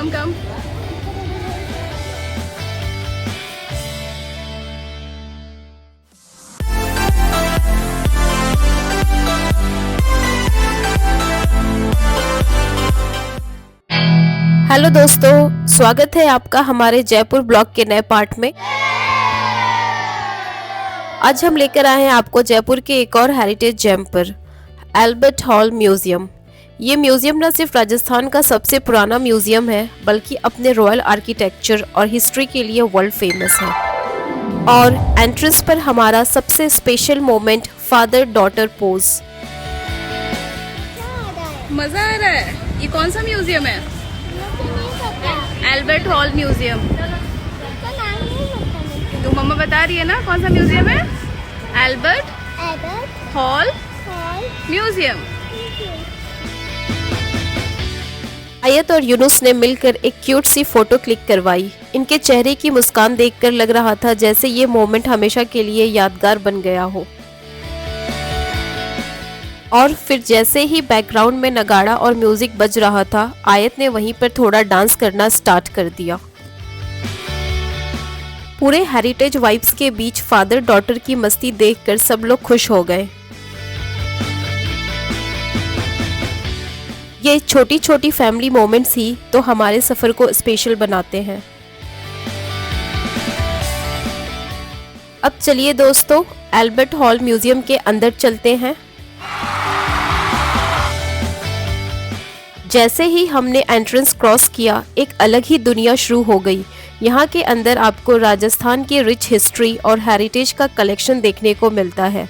come. Hello दोस्तों, स्वागत है आपका हमारे जयपुर ब्लॉग के नए पार्ट में। आज हम लेकर आए हैं आपको जयपुर के एक और हेरिटेज जेम पर, एल्बर्ट हॉल म्यूजियम। ये म्यूजियम न सिर्फ राजस्थान का सबसे पुराना म्यूजियम है, बल्कि अपने रॉयल आर्किटेक्चर और हिस्ट्री के लिए वर्ल्ड फेमस है। और एंट्रेंस पर हमारा सबसे special moment, father daughter pose. मजा आ रहा है। ये कौन सा म्यूजियम है? Albert hall museum. तो मम्मा बता रही है ना कौन सा म्यूजियम है? Albert hall museum. आयत और यूनुस ने मिलकर एक क्यूट सी फोटो क्लिक करवाई। इनके चेहरे की मुस्कान देखकर लग रहा था जैसे ये मोमेंट हमेशा के लिए यादगार बन गया हो। और फिर जैसे ही बैकग्राउंड में नगाड़ा और म्यूजिक बज रहा था, आयत ने वहीं पर थोड़ा डांस करना स्टार्ट कर दिया। पूरे हेरिटेज वाइब्स के बीच फादर डॉटर की मस्ती देखकर सब लोग खुश हो गए। ये छोटी छोटी फैमिली मोमेंट्स ही तो हमारे सफर को स्पेशल बनाते हैं। अब चलिए दोस्तों, एल्बर्ट हॉल म्यूजियम के अंदर चलते हैं। जैसे ही हमने एंट्रेंस क्रॉस किया, एक अलग ही दुनिया शुरू हो गई। यहाँ के अंदर आपको राजस्थान की रिच हिस्ट्री और हेरिटेज का कलेक्शन देखने को मिलता है।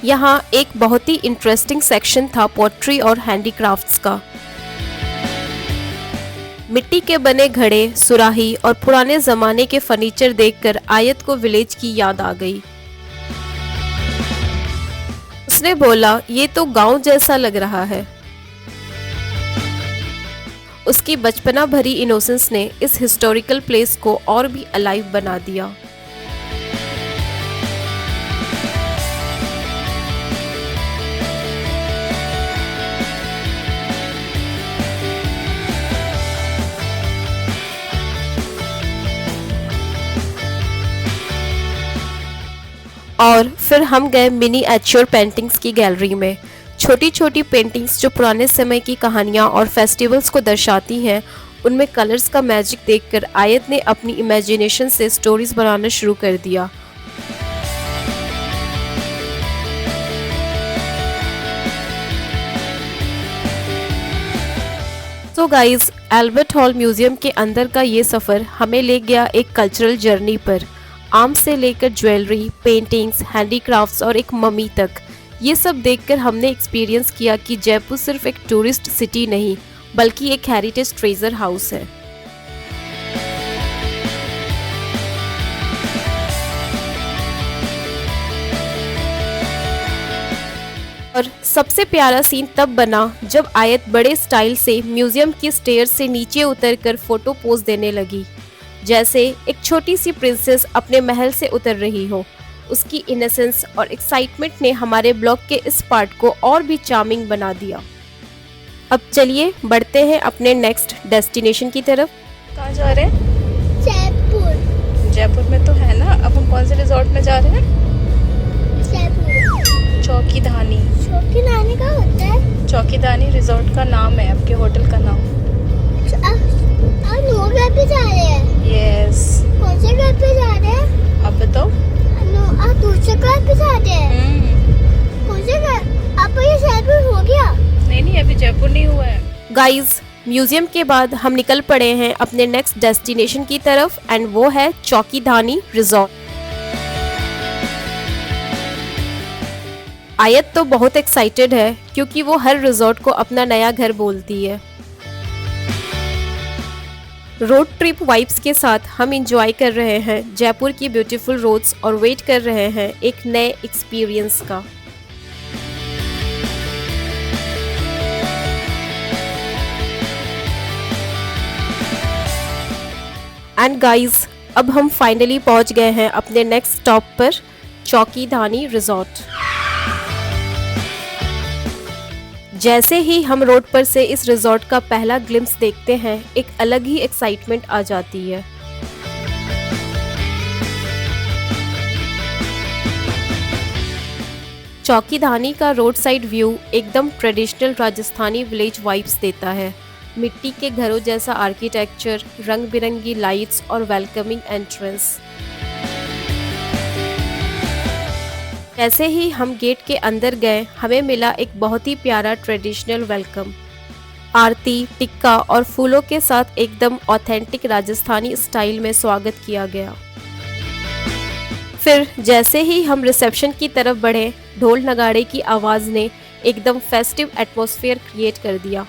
यहाँ एक बहुत ही इंटरेस्टिंग सेक्शन था पॉटरी और हैंडीक्राफ्ट्स का। मिट्टी के बने घड़े, सुराही और पुराने जमाने के फर्नीचर देखकर आयत को विलेज की याद आ गई। उसने बोला, ये तो गांव जैसा लग रहा है। उसकी बचपना भरी इनोसेंस ने इस हिस्टोरिकल प्लेस को और भी अलाइव बना दिया। और फिर हम गए मिनीएचर पेंटिंग्स की गैलरी में। छोटी छोटी पेंटिंग्स जो पुराने समय की कहानियाँ और फेस्टिवल्स को दर्शाती हैं, उनमें कलर्स का मैजिक देखकर आयत ने अपनी इमेजिनेशन से स्टोरीज बनाना शुरू कर दिया। तो गाइज, एल्बर्ट हॉल म्यूजियम के अंदर का ये सफ़र हमें ले गया एक कल्चरल जर्नी पर। आम से लेकर ज्वेलरी, पेंटिंग्स, हैंडीक्राफ्ट्स और एक मम्मी तक, ये सब देखकर हमने एक्सपीरियंस किया कि जयपुर सिर्फ एक टूरिस्ट सिटी नहीं, बल्कि एक हेरिटेज ट्रेजर हाउस है। और सबसे प्यारा सीन तब बना जब आयत बड़े स्टाइल से म्यूजियम की स्टेयर से नीचे उतरकर फोटो पोज देने लगी, जैसे एक छोटी सी प्रिंसेस अपने महल से उतर रही हो। उसकी इनोसेंस और एक्साइटमेंट ने हमारे ब्लॉग के इस पार्ट को और भी चार्मिंग बना दिया। अब चलिए बढ़ते हैं अपने नेक्स्ट डेस्टिनेशन की तरफ। कहाँ जा रहे हैं? जयपुर। जयपुर में तो है ना। अब हम कौन से रिजॉर्ट में जा रहे हैं? जयपुर। चौकीधानी। चौकीधानी का होता है? चौकीधानी रिजॉर्ट का नाम है, आपके होटल का नाम। आप लोग घर पे जा रहे हैं? यस। कौन से घर पे जा रहे हैं? आप बताओ। आप दूसरे घर पे जा रहे हैं? कौन से घर? आप ये जयपुर हो गया? नहीं, अभी जयपुर नहीं हुआ है। गाइज, म्यूजियम के बाद हम निकल पड़े हैं अपने नेक्स्ट डेस्टिनेशन की तरफ, एंड वो है चौकीधानी रिजॉर्ट। आयत तो बहुत एक्साइटेड है क्योंकि वो हर रिजॉर्ट को अपना नया घर बोलती है। रोड ट्रिप वाइब्स के साथ हम इंजॉय कर रहे हैं जयपुर की ब्यूटीफुल रोड्स और वेट कर रहे हैं एक नए एक्सपीरियंस का। एंड गाइज, अब हम फाइनली पहुंच गए हैं अपने नेक्स्ट स्टॉप पर, चौकीधानी रिजॉर्ट। जैसे ही हम रोड पर से इस रिजॉर्ट का पहला ग्लिम्स देखते हैं, एक अलग ही एक्साइटमेंट आ जाती है। चौकीधानी का रोड साइड व्यू एकदम ट्रेडिशनल राजस्थानी विलेज वाइब्स देता है। मिट्टी के घरों जैसा आर्किटेक्चर, रंग बिरंगी लाइट्स और वेलकमिंग एंट्रेंस। जैसे ही हम गेट के अंदर गए, हमें मिला एक बहुत ही प्यारा ट्रेडिशनल वेलकम। आरती, टिक्का और फूलों के साथ एकदम ऑथेंटिक राजस्थानी स्टाइल में स्वागत किया गया। फिर जैसे ही हम रिसेप्शन की तरफ बढ़े, ढोल नगाड़े की आवाज़ ने एकदम फेस्टिव एटमॉस्फेयर क्रिएट कर दिया।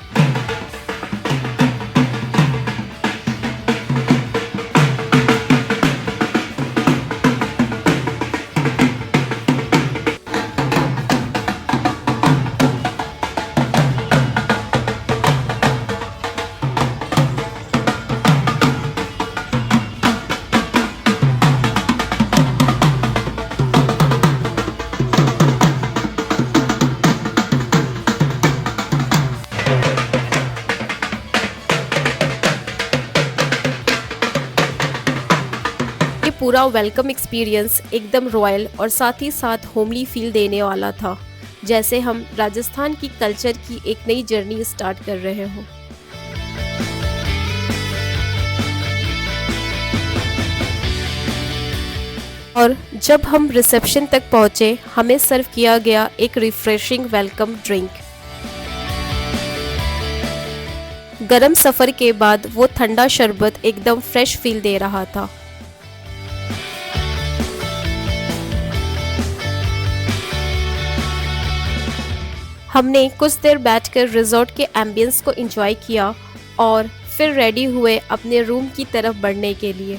पूरा वेलकम एक्सपीरियंस एकदम रॉयल और साथ ही साथ होमली फील देने वाला था, जैसे हम राजस्थान की कल्चर की एक नई जर्नी स्टार्ट कर रहे हों। और जब हम रिसेप्शन तक पहुंचे, हमें सर्व किया गया एक रिफ्रेशिंग वेलकम ड्रिंक। गरम सफ़र के बाद वो ठंडा शरबत एकदम फ्रेश फील दे रहा था। हमने कुछ देर बैठकर रिजॉर्ट के एम्बियंस को एंजॉय किया और फिर रेडी हुए अपने रूम की तरफ बढ़ने के लिए।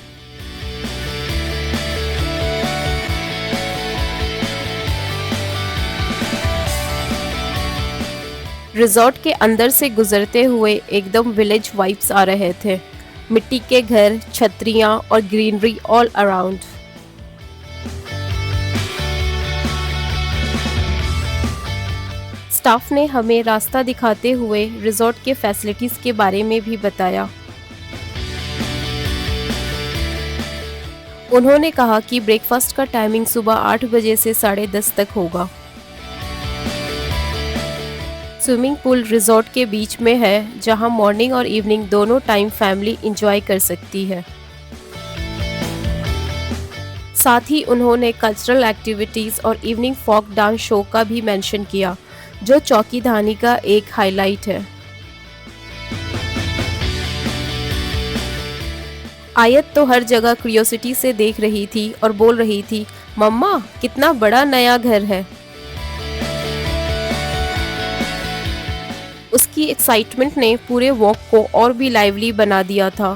रिजॉर्ट के अंदर से गुजरते हुए एकदम विलेज वाइब्स आ रहे थे। मिट्टी के घर, छतरियां और ग्रीनरी ऑल अराउंड। स्टाफ ने हमें रास्ता दिखाते हुए रिजॉर्ट के फैसिलिटीज के बारे में भी बताया। उन्होंने कहा कि ब्रेकफास्ट का टाइमिंग सुबह 8 बजे से 10:30 तक होगा। स्विमिंग पूल रिजॉर्ट के बीच में है, जहां मॉर्निंग और इवनिंग दोनों टाइम फैमिली एंजॉय कर सकती है। साथ ही उन्होंने कल्चरल एक्टिविटीज और इवनिंग फोक डांस शो का भी मेंशन किया, जो चौकीधानी का एक हाईलाइट है। आयत तो हर जगह क्यूरियोसिटी से देख रही थी और बोल रही थी, मम्मा कितना बड़ा नया घर है। उसकी एक्साइटमेंट ने पूरे वॉक को और भी लाइवली बना दिया था।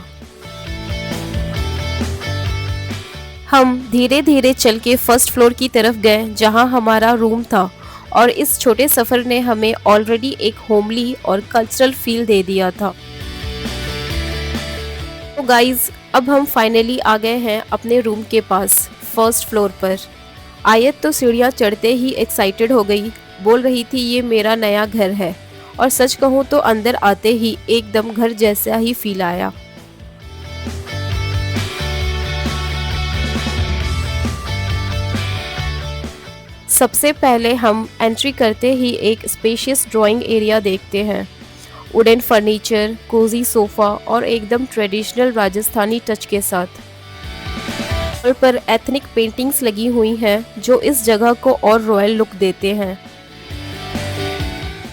हम धीरे धीरे चल के फर्स्ट फ्लोर की तरफ गए, जहां हमारा रूम था, और इस छोटे सफ़र ने हमें ऑलरेडी एक होमली और कल्चरल फील दे दिया था। तो गाइज, अब हम फाइनली आ गए हैं अपने रूम के पास, फर्स्ट फ्लोर पर। आयत तो सीढ़ियाँ चढ़ते ही एक्साइटेड हो गई, बोल रही थी ये मेरा नया घर है, और सच कहूँ तो अंदर आते ही एकदम घर जैसा ही फील आया। सबसे पहले हम एंट्री करते ही एक स्पेशियस ड्राइंग एरिया देखते हैं। वुडन फर्नीचर, कोजी सोफ़ा और एकदम ट्रेडिशनल राजस्थानी टच के साथ। वॉल पर एथनिक पेंटिंग्स लगी हुई हैं, जो इस जगह को और रॉयल लुक देते हैं।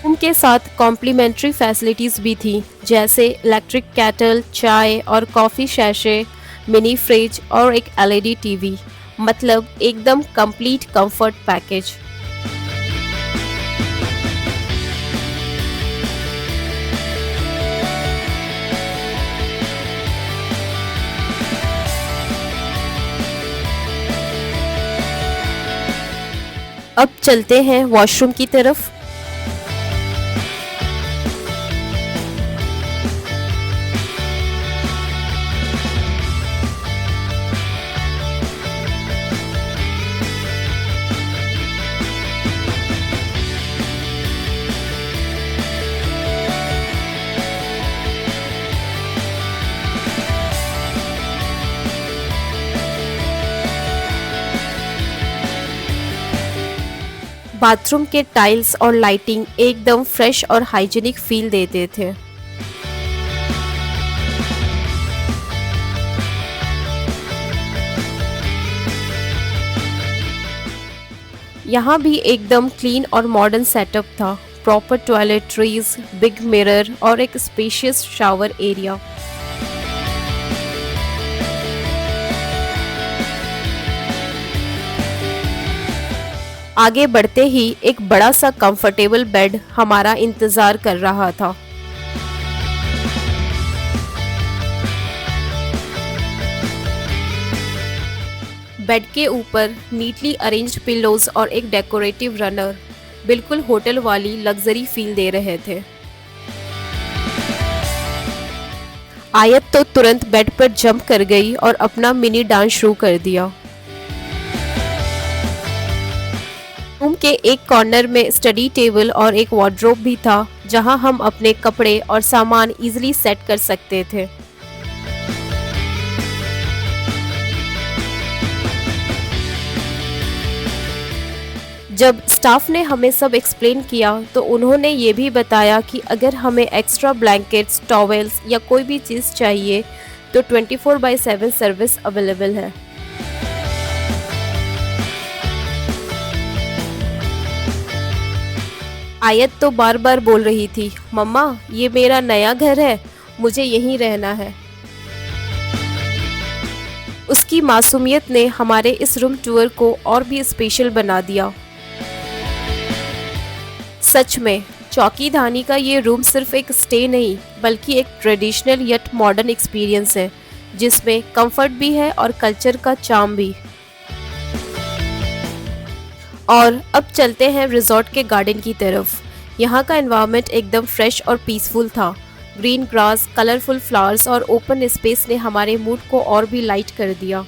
उनके साथ कॉम्प्लीमेंट्री फैसिलिटीज़ भी थी, जैसे इलेक्ट्रिक कैटल, चाय और कॉफ़ी शैशे, मिनी फ्रिज और एक LED टीवी। मतलब एकदम कंप्लीट कंफर्ट पैकेज। अब चलते हैं वॉशरूम की तरफ। बाथरूम के टाइल्स और लाइटिंग एकदम फ्रेश और हाइजीनिक फील देते थे। यहाँ भी एकदम क्लीन और मॉडर्न सेटअप था। प्रॉपर टॉयलेटरीज, बिग मिरर और एक स्पेशियस शावर एरिया। आगे बढ़ते ही एक बड़ा सा कंफर्टेबल बेड हमारा इंतजार कर रहा था। बेड के ऊपर नीटली अरेंज्ड पिलोज और एक डेकोरेटिव रनर बिल्कुल होटल वाली लग्जरी फील दे रहे थे। आयत तो तुरंत बेड पर जंप कर गई और अपना मिनी डांस शुरू कर दिया। रूम के एक कॉर्नर में स्टडी टेबल और एक वार्डरोब भी था, जहां हम अपने कपड़े और सामान इजीली सेट कर सकते थे। जब स्टाफ ने हमें सब एक्सप्लेन किया तो उन्होंने ये भी बताया कि अगर हमें एक्स्ट्रा ब्लैंकेट्स, टॉवेल्स या कोई भी चीज़ चाहिए तो 24/7 सर्विस अवेलेबल है। आयत तो बार बार बोल रही थी, मम्मा ये मेरा नया घर है, मुझे यहीं रहना है। उसकी मासूमियत ने हमारे इस रूम टूर को और भी स्पेशल बना दिया। सच में चौकीधानी का ये रूम सिर्फ एक स्टे नहीं बल्कि एक ट्रेडिशनल यट मॉडर्न एक्सपीरियंस है, जिसमें कंफर्ट भी है और कल्चर का चार्म भी। और अब चलते हैं रिजॉर्ट के गार्डन की तरफ। यहाँ का एनवायरनमेंट एकदम फ्रेश और पीसफुल था। ग्रीन ग्रास, कलरफुल फ्लावर्स और ओपन स्पेस ने हमारे मूड को और भी लाइट कर दिया।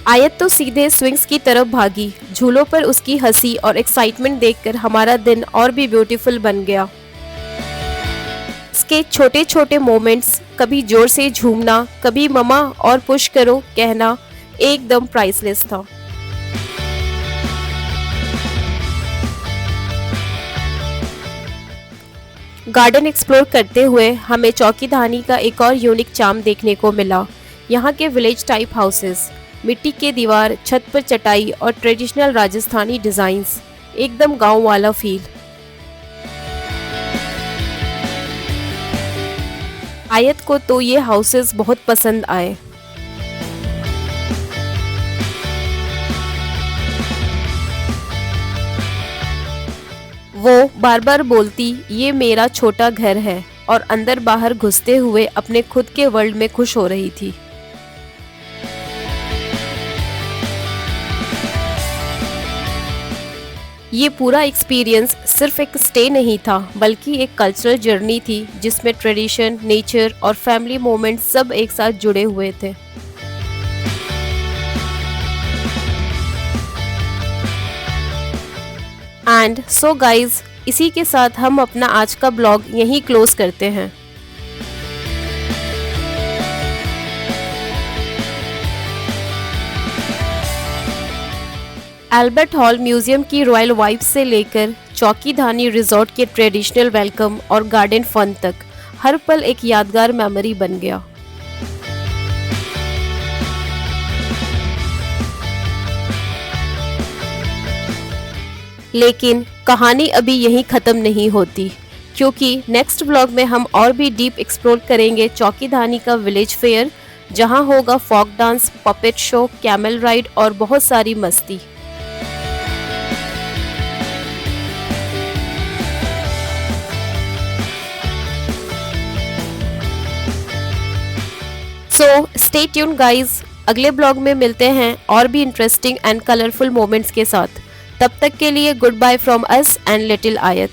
आयत तो सीधे स्विंग्स की तरफ भागी। झूलों पर उसकी हंसी और एक्साइटमेंट देखकर हमारा दिन और भी ब्यूटीफुल बन गया। इसके छोटे छोटे मोमेंट्स, कभी जोर से झूमना, कभी मम्मा और पुश करो कहना, एकदम प्राइसलेस था। गार्डन एक्सप्लोर करते हुए हमें चौकीधानी का एक और यूनिक चार्म देखने को मिला। यहाँ के विलेज टाइप हाउसेस, मिट्टी के दीवार, छत पर चटाई और ट्रेडिशनल राजस्थानी डिजाइन्स, एकदम गांव वाला फील। आयत को तो ये हाउसेस बहुत पसंद आए। वो बार बार बोलती ये मेरा छोटा घर है और अंदर बाहर घुसते हुए अपने खुद के वर्ल्ड में खुश हो रही थी। ये पूरा एक्सपीरियंस सिर्फ एक स्टे नहीं था बल्कि एक कल्चरल जर्नी थी, जिसमें ट्रेडिशन, नेचर और फैमिली मोमेंट्स सब एक साथ जुड़े हुए थे। एंड सो गाइज, इसी के साथ हम अपना आज का ब्लॉग यहीं क्लोज करते हैं। एल्बर्ट हॉल म्यूजियम की रॉयल वाइब से लेकर चौकीधानी रिजॉर्ट के ट्रेडिशनल वेलकम और गार्डन फन तक हर पल एक यादगार मेमोरी बन गया। लेकिन कहानी अभी यहीं ख़त्म नहीं होती, क्योंकि नेक्स्ट व्लॉग में हम और भी डीप एक्सप्लोर करेंगे चौकीधानी का विलेज फेयर, जहां होगा folk dance, puppet show, camel ride और बहुत सारी मस्ती। सो स्टे ट्यून गाइज, अगले ब्लॉग में मिलते हैं और भी इंटरेस्टिंग एंड कलरफुल मोमेंट्स के साथ। तब तक के लिए good bye from us and little आयत।